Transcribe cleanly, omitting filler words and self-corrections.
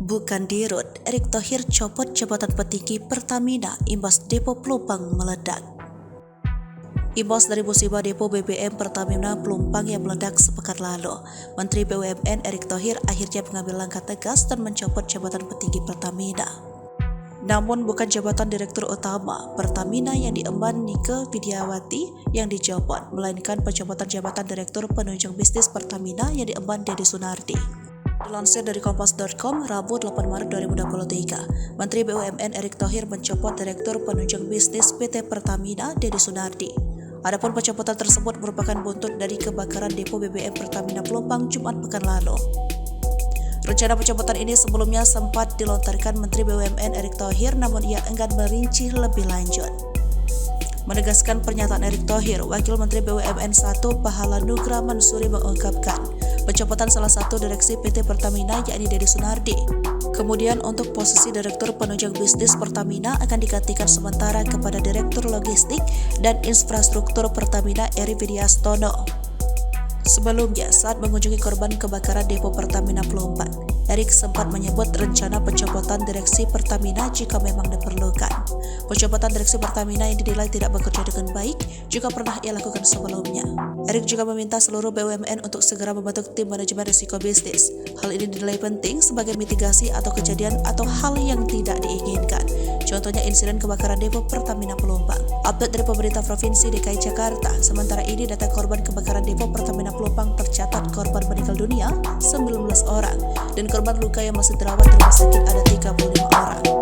Bukan dirut, Erick Thohir copot jabatan petinggi Pertamina imbas depo Pelumpang meledak. Imbas dari musibah depo BBM Pertamina Pelumpang yang meledak sepekan lalu, Menteri BUMN Erick Thohir akhirnya mengambil langkah tegas dan mencopot jabatan petinggi Pertamina. Namun bukan jabatan Direktur Utama Pertamina yang diemban Nike Widiawati yang dicopot, melainkan pencopotan jabatan Direktur Penunjang Bisnis Pertamina yang diemban Deddy Sunardi. Dilansir dari Kompas.com, Rabu 8 Maret 2023, Menteri BUMN Erick Thohir mencopot Direktur Penunjang Bisnis PT Pertamina Deddy Sunardi. Adapun pencopotan tersebut merupakan buntut dari kebakaran depo BBM Pertamina Pelumpang Jumat pekan lalu. Rencana pencopotan ini sebelumnya sempat dilontarkan Menteri BUMN Erick Thohir, namun ia enggan merinci lebih lanjut. Menegaskan pernyataan Erick Thohir, Wakil Menteri BUMN 1 Pahala Nugra Mansuri mengungkapkan pencopotan salah satu direksi PT Pertamina yakni Deddy Sunardi. Kemudian untuk posisi Direktur Penunjang Bisnis Pertamina akan digantikan sementara kepada Direktur Logistik dan Infrastruktur Pertamina Eri Widyastono. Sebelumnya, saat mengunjungi korban kebakaran depo Pertamina Pelumpang, Erick sempat menyebut rencana pencopotan direksi Pertamina jika memang diperlukan. Pencopotan direksi Pertamina yang dinilai tidak bekerja dengan baik juga pernah ia lakukan sebelumnya. Erick juga meminta seluruh BUMN untuk segera membentuk tim manajemen risiko bisnis. Hal ini dinilai penting sebagai mitigasi atau kejadian atau hal yang tidak diinginkan. Contohnya insiden kebakaran depo Pertamina Pelumpang. Update dari pemerintah Provinsi DKI Jakarta, sementara ini data korban kebakaran depo Pertamina Pelumpang tercatat korban meninggal dunia 19 orang dan korban luka yang masih dirawat di rumah sakit ada 35 orang.